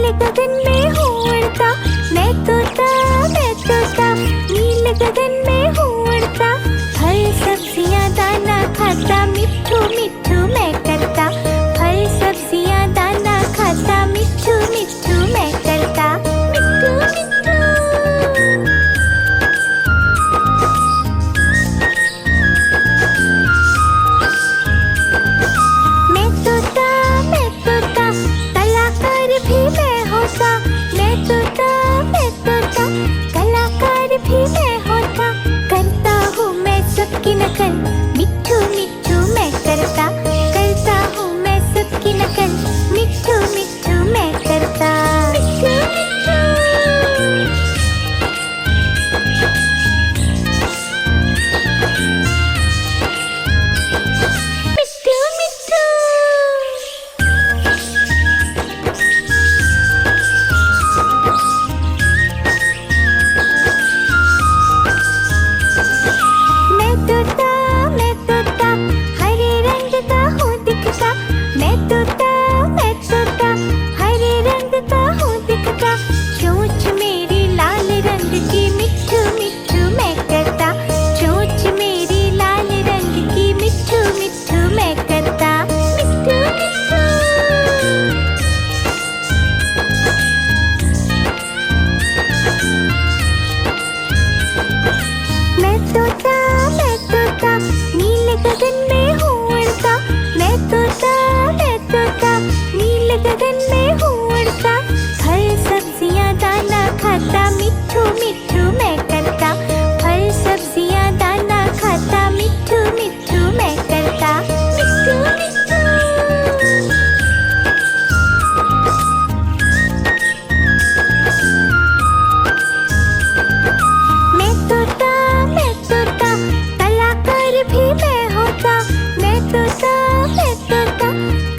नीले गगन में हूँ उड़ता, मैं तोता नीले गगन में हूँ उड़ता। फल सब्जियाँ दाना खाता, मिट्ठू मिट्ठू मैं करता। फल सब्जियाँ दाना खाता, मिट्ठू मिट्ठू मैं करता। मिट्ठू मिट्ठू। मैं तोता कलाकार भी मैं होता। मैं तोता कलाकार भी मैं होता। करता हूँ मैं सबकी नकल, मिट्ठू मिट्ठू मैं करता। करता हूँ मैं सबकी नकल, मिट्ठू मिट्ठू मैं करता। मिट्ठू मिट्ठू। मिट्ठू मिट्ठू। मैं तोता हरे रंग का हूँ दिखता। मैं तोता हरे रंग का हूँ दिखता। चोंच मेरी लाल रंग की, मिट्ठू मिट्ठू मैं करता। चोंच मेरी लाल रंग की, मिट्ठू मिट्ठू मैं करता। मिट्ठू मिट्ठू। मैं तोता नीले गगन में हूँ उड़ता। मैं तोता नीले गगन में हूँ उड़ता। फल सब्जियाँ दाना खाता, मिट्ठू मिट्ठू मैं करता। फल सब्जियाँ दाना खाता, मिट्ठू मिट्ठू मैं करता। मिट्ठू मिट्ठू। मैं तोता कलाकार भी मैं होता। मैं तोता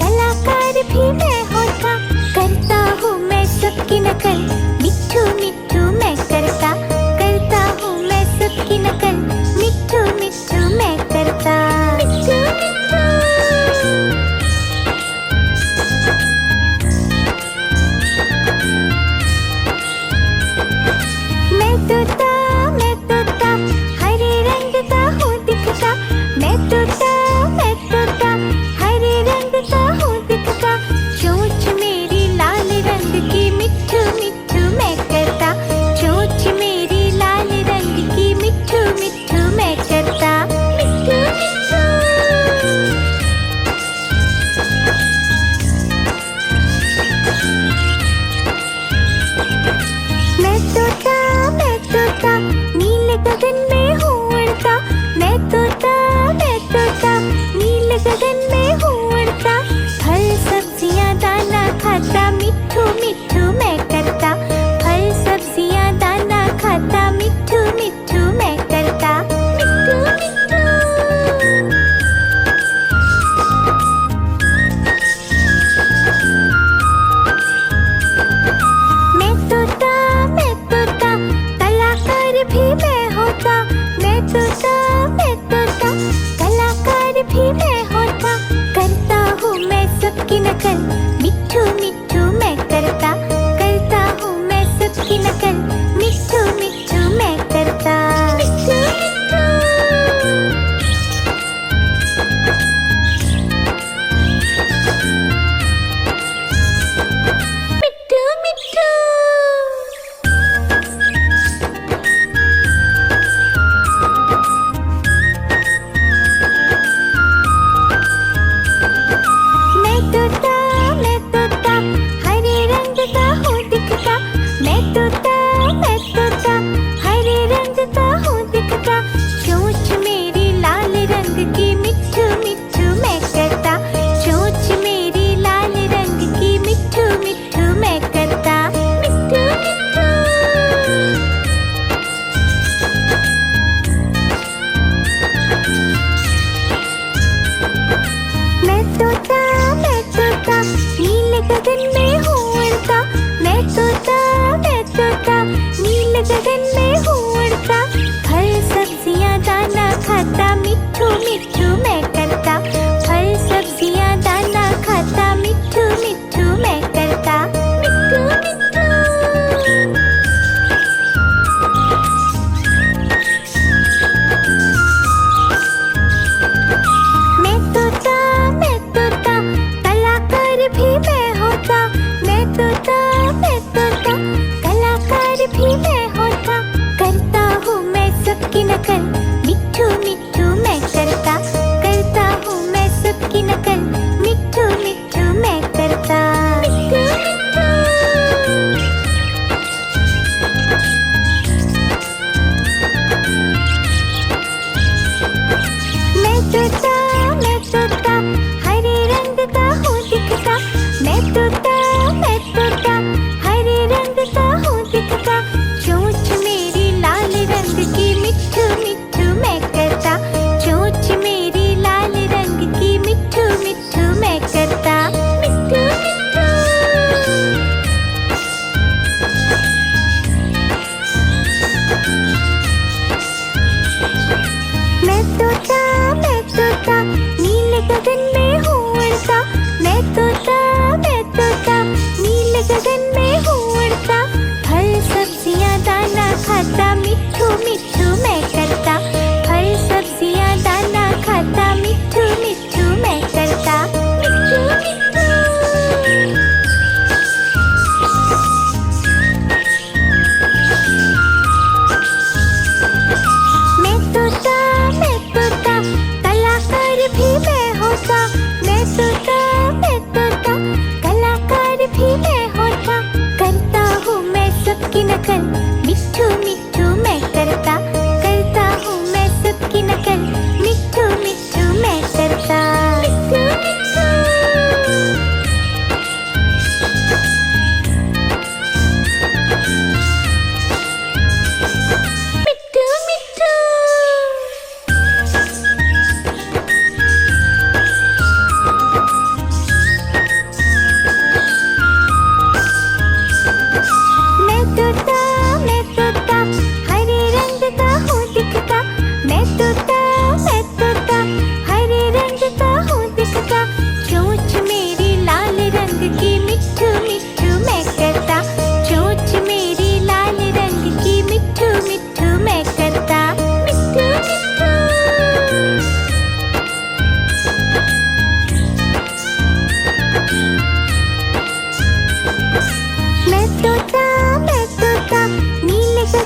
कलाकार भी मैं होता। करता हूँ मैं सबकी नकल, मिट्ठू मिट्ठू मैं करता। करता हूँ मैं सबकी नकल, मिट्ठू मिट्ठू मैं करता। मिट्ठू मिट्ठू। मैं तोता हरे रंग का हूँ दिखता। मैं तोता हरे रंग का हूँ दिखता। चोंच मेरी लाल रंग की, मिट्ठू मिट्ठू मैं करता। चोंच मेरी लाल रंग की, मिट्ठू मिट्ठू मैं करता। मिट्ठू मिट्ठू। मैं तोता नीले गगन में हूँ उड़ता। मैं तोता नीले गगन में हूँ उड़ता। फल सब्जियाँ दाना खाता, मिट्ठू मिट्ठू मैं करता। फल सब्जियाँ दाना खाता, मिट्ठू मिट्ठू मैं करता। मिट्ठू मिट्ठू। मैं तोता कलाकार भी मैं होता। मैं तोता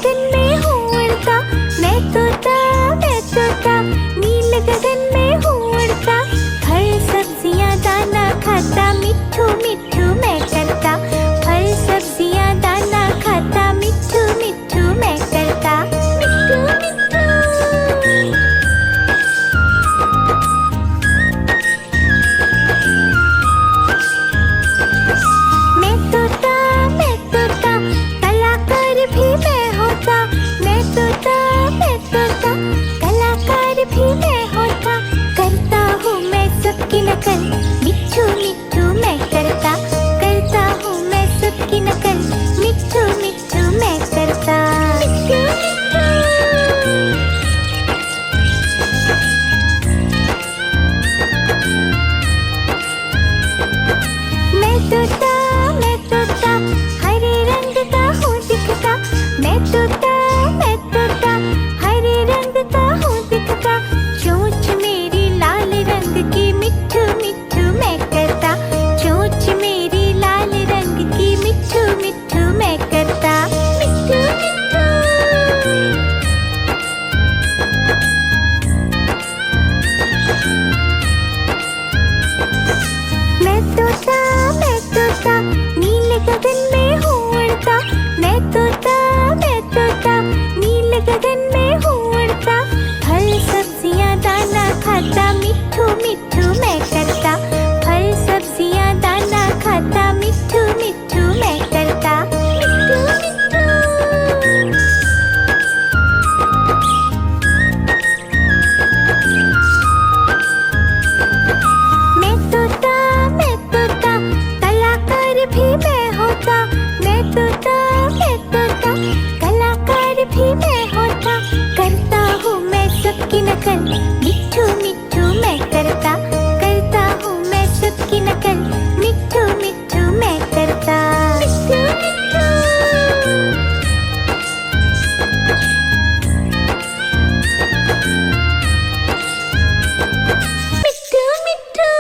गगन में हूँ उड़ता, मैं तोता नील गगन में हूँ उड़ता। फल सब्जियाँ दाना खाता, मिट्ठू मिट्ठू मैं करता। फल सब्जियाँ दाना खाता, मिट्ठू मिट्ठू मैं करता। मिट्ठू मिट्ठू। मैं तोता कलाकार भी मैं होता। मैं तोता कलाकार भी मैं होता। करता हूँ मैं सबकी नकल, मिट्ठू मिट्ठू मैं करता। करता हूँ मैं सबकी नकल, मिट्ठू मिट्ठू मैं करता। मिट्ठू मिट्ठू। मैं तोता हरे रंग का हूँ दिखता। मैं तोता हरे रंग का हूँ दिखता। चोंच मेरी लाल रंग की, मिट्ठू मिट्ठू मैं करता। चोंच मेरी लाल रंग की, मिट्ठू मिट्ठू मैं करता। मिट्ठू मिट्ठू। मैं तोता नील गगन में हूँ उड़ता। मैं तोता नील गगन में हूँ उड़ता। फल सब्जियाँ दाना खाता, मिट्ठू मिट्ठू मैं करता। फल सब्जियाँ दाना खाता, मिट्ठू मिट्ठू मैं करता। मिट्ठू मिट्ठू। मैं तोता कलाकार भी मैं होता। मैं तोता कलाकार भी मैं होता। करता हूँ मैं सबकी नकल, मिट्ठू मिट्ठू मैं करता। करता हूँ मैं सबकी नकल, मिट्ठू मिट्ठू मैं करता। मिट्ठू मिट्ठू। मिट्ठू मिट्ठू।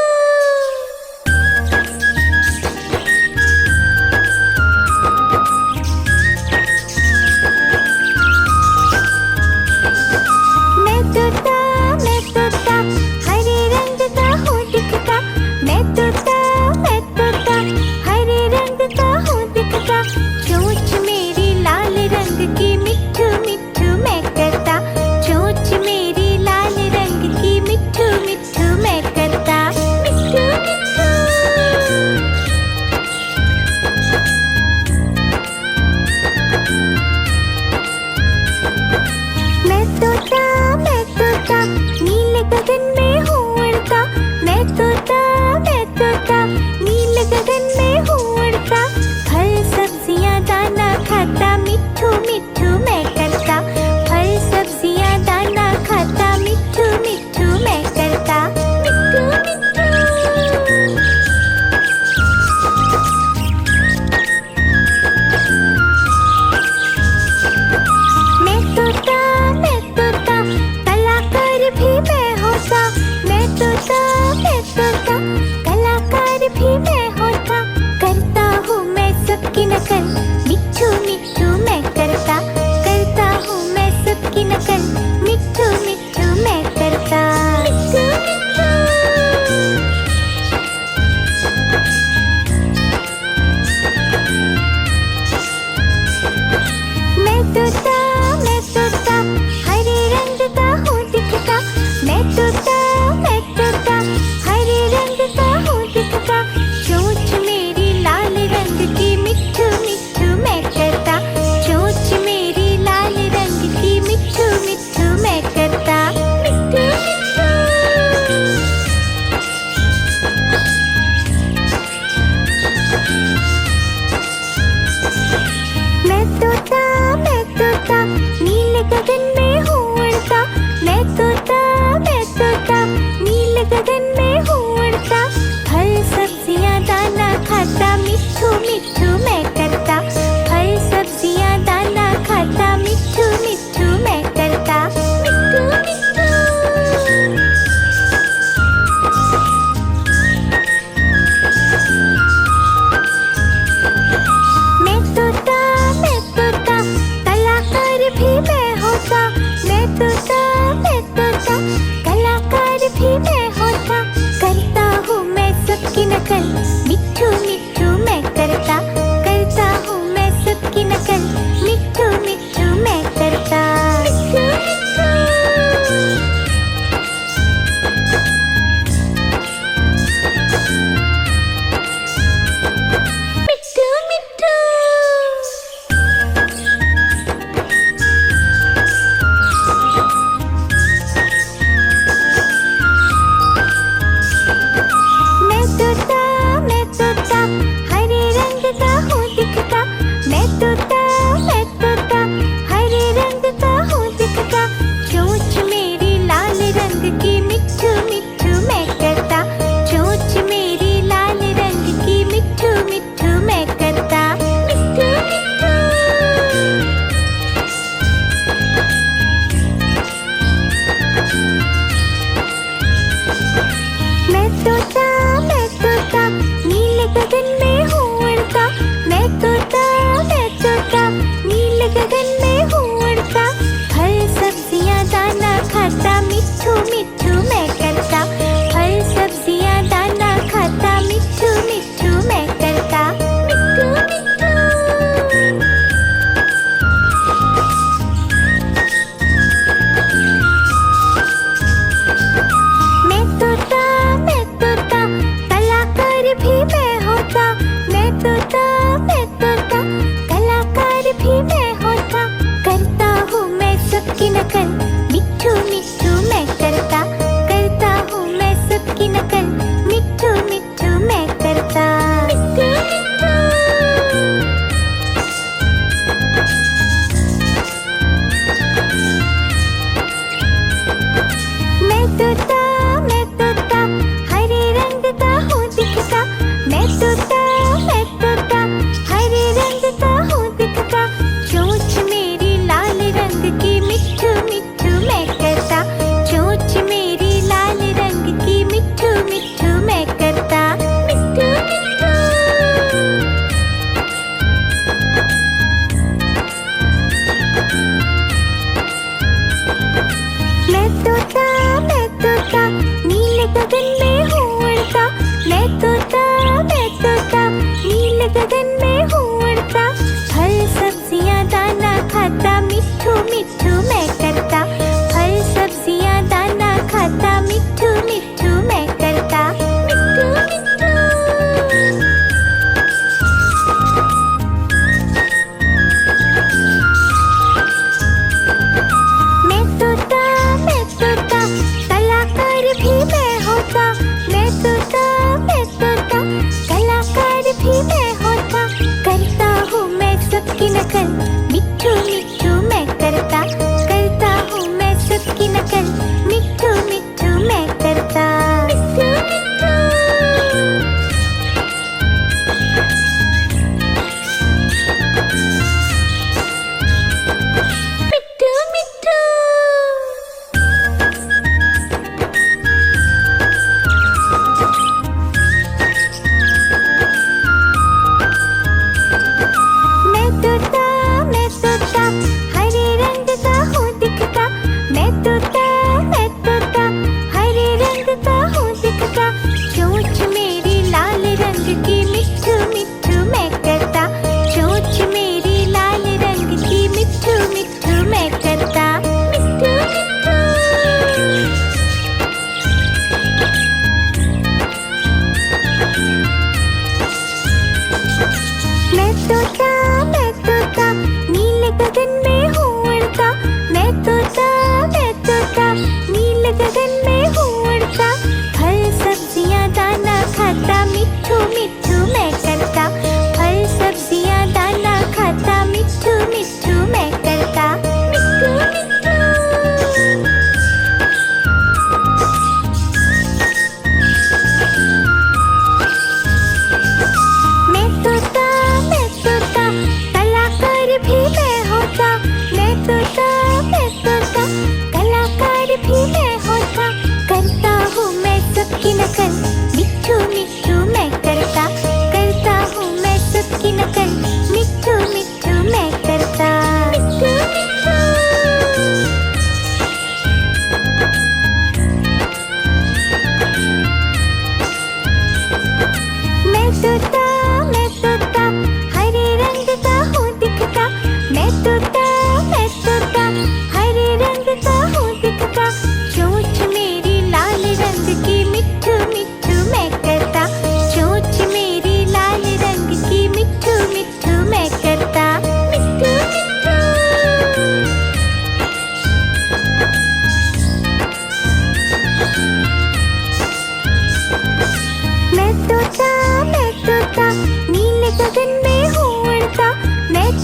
मैं तोता हरे रंग का हूँ दिखता। मैं तोता हरे रंग का हूँ दिखता। चोंच मेरी लाल रंग की, मिट्ठू मिट्ठू मैं करता। चोंच मेरी लाल रंग की, मिट्ठू मिट्ठू मैं करता। मिट्ठू मिट्ठू। मैं तोता नील गगन में हूँ उड़ता। मैं तोता नील गगन में हूँ उड़ता। फल सब्जियाँ दाना खाता, मिट्ठू मिट्ठू मैं करता। फल सब्जियाँ दाना खाता, मिट्ठू मिट्ठू मैं करता। मिट्ठू मिट्ठू। मैं तोता कलाकार भी मैं होता। मैं तोता कलाकार भी मैं होता। करता हूँ मैं सबकी नकल, मिट्ठू मिट्ठू मैं करता। करता हूँ मैं सबकी नकल, मिट्ठू मिट्ठू मैं करता। मिट्ठू मिट्ठू। मैं तोता हरे रंग का हूँ दिखता। मैं तोता हरे रंग का हूँ दिखता। चोंच मेरी लाल रंग की, मिट्ठू मिट्ठू मैं करता।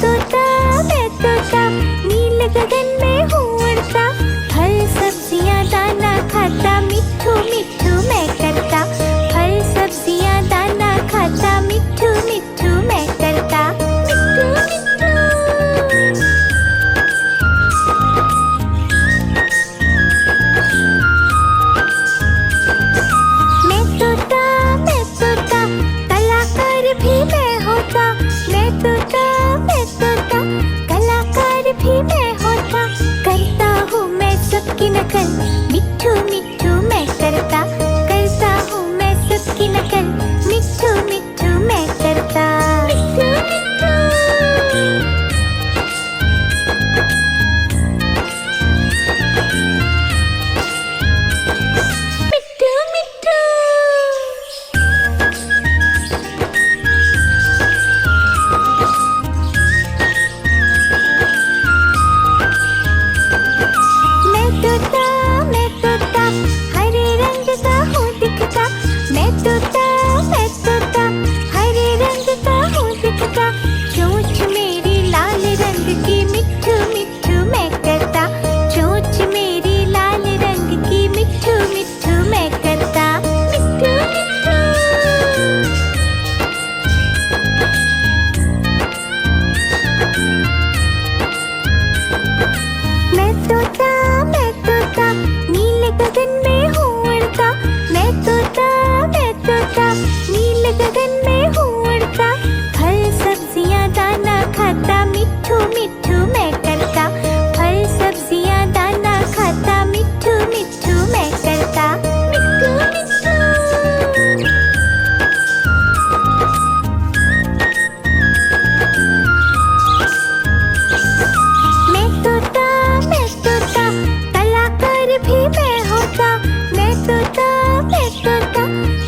मैं तोता नील गगन में हूँ उड़ता, फल सब्जियाँ दाना खाता, मिट्ठू मिट्ठू मैं करता, फल सब्जियाँ दाना खाता, मिट्ठू मिट्ठू मैं करता, मिट्ठू मिट्ठू। मैं तोता कलाकार भी मैं होता, मैं तोता कलाकार भी मैं होता, करता हूँ मैं सबकी नकल, मिट्ठू मिट्ठू मैं करता, करता हूँ मैं सबकी नकल, मिट्ठू मिट्ठू मैं करता, मिट्ठू मिट्ठू। मिट्ठू मिट्ठू। मैं तोता हरे रंग का हूँ दिखता, मैं तोता हरे रंग का हूँ दिखता, चोंच मेरी लाल रंग की, मिट्ठू मिट्ठू मैं करता, चोंच मेरी लाल रंग की, मिट्ठू मिट्ठू मैं करता, मिट्ठू मिट्ठू। मैं तोता नील गगन में हूँ उड़ता, मैं तोता नील गगन में हूँ उड़ता, फल सब्जियाँ दाना खाता, मिट्ठू मिट्ठू मैं करता, फल सब्जियाँ दाना खाता, मिट्ठू मिट्ठू मैं करता, मिट्ठू मिट्ठू। मैं तोता कलाकार भी मैं होता, मैं तोता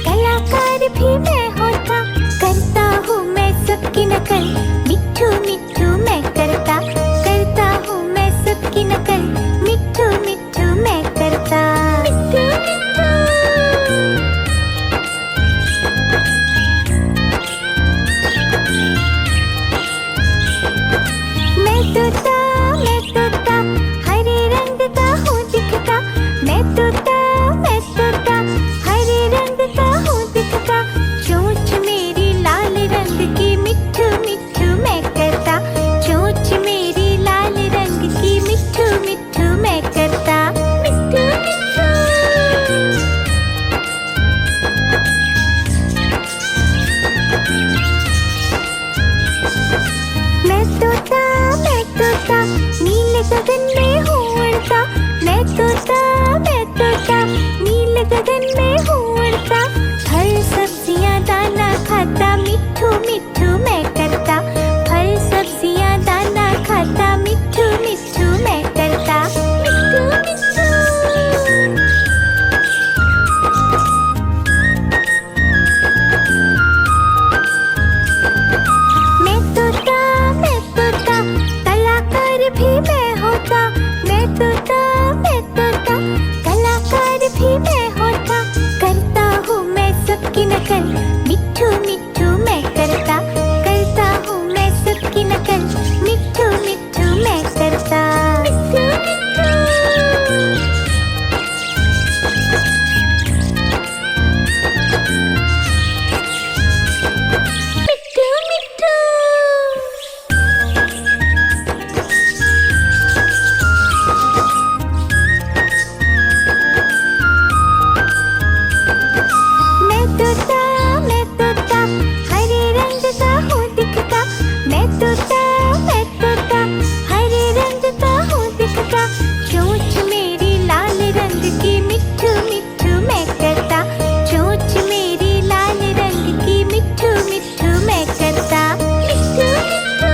कलाकार भी मैं होता, करता हूँ मैं सबकी नकल, मिट्ठू मिट्ठू मैं करता, करता हूँ मैं सबकी नकल, मिट्ठू मिट्ठू मैं करता, मिट्ठू मिट्ठू। मैं तोता हरे रंग का हूँ दिखता, मैं तोता हरे रंग का हूँ दिखता, चोंच मेरी लाल रंग की, मिट्ठू मिट्ठू मैं करता, चोंच मेरी लाल रंग की, मिट्ठू मिट्ठू मैं करता, मिट्ठू मिट्ठू। मैं तोता नील गगन में हूँ उड़ता, मैं तोता नील गगन में हूँ उड़ता, फल सब्जियाँ दाना खाता, मिट्ठू मिट्ठू मैं करता, फल सब्जियाँ दाना खाता, मिट्ठू मिट्ठू मैं करता, मिट्ठू मिट्ठू। मैं तोता कलाकार भी मैं होता, मैं तोता कलाकार भी मैं होता, करता हूँ मैं सबकी नकल, मिट्ठू मिट्ठू मैं करता, करता हूँ मैं सबकी नकल, मिट्ठू मिट्ठू मैं करता, मिट्ठू मिट्ठू। मिट्ठू मिट्ठू। मैं तोता हरे रंग का हूँ दिखता, मैं तोता हरे रंग का हूँ दिखता, चोंच मेरी लाल रंग की, मिट्ठू मिट्ठू मैं करता, चोंच मेरी लाल रंग की, मिट्ठू मिट्ठू मैं करता, मिट्ठू मिट्ठू।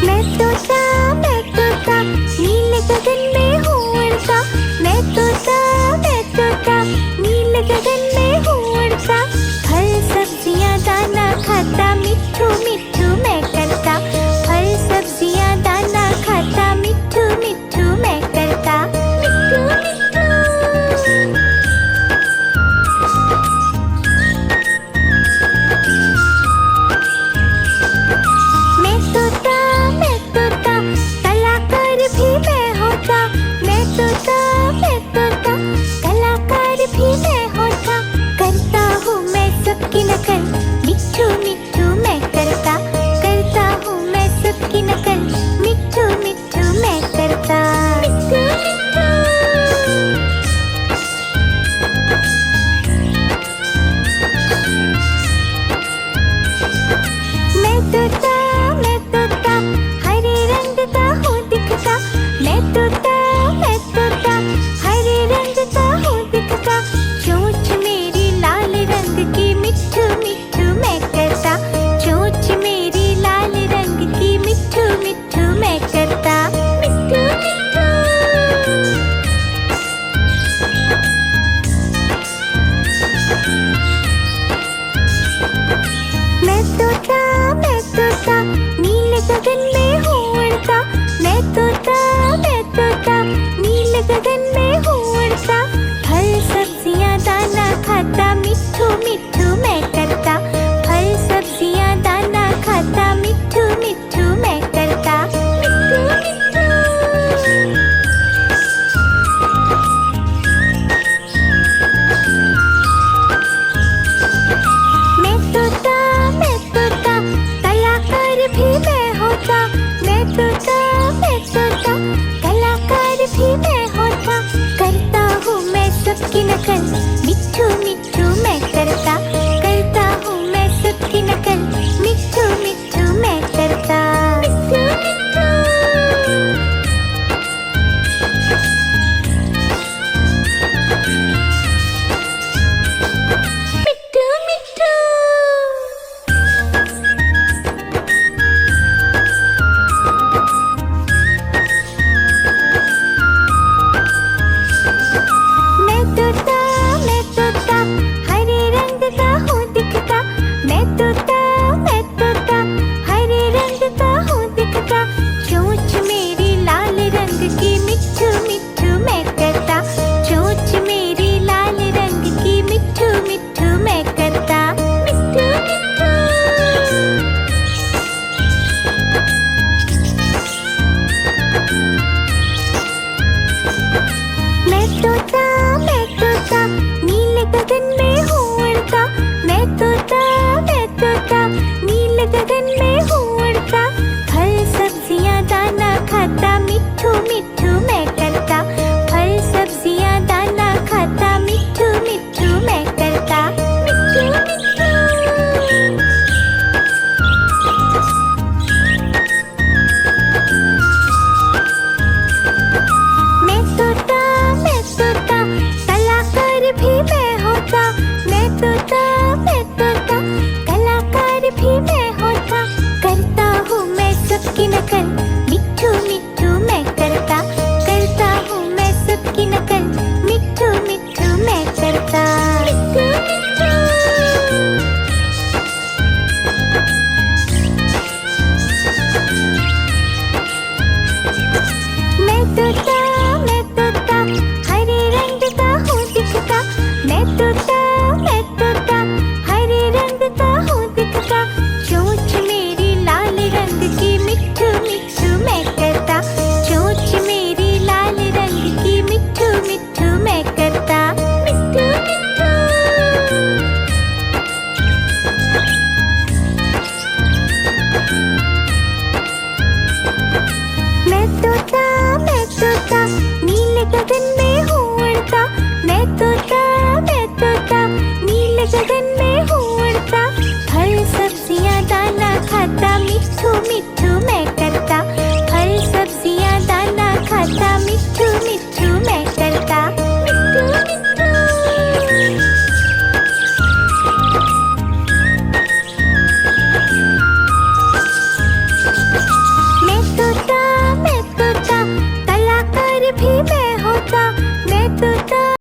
मैं तोता नील गगन में हूँ उड़ता, मैं तोता नील गगन में हूँ उड़ता, फल सब्जियाँ दाना खाता, मिट्ठू मिट्ठू मैं करता, फल सब्जियाँ दाना खाता, मिट्ठू मिट्ठू मैं करता, मिट्ठू मिट्ठू। मिट्ठू मिट्ठू मैं करता करता हूँ मैं सबकी नकल मिट्ठू मिट्ठू मैं करता मिट्ठू मिट्ठू मैं तोता हरे रंग का हूँ दिखता मैं तोता हरे रंग का हूँ दिखता चोंच मेरी लाल रंग की मिट्ठू मिट्ठू मैं करता चोंच मेरी लाल रंग की मिट्ठू मिट्ठू मैं करता मिट्ठू मिट्ठू मैं तोता नीले गगन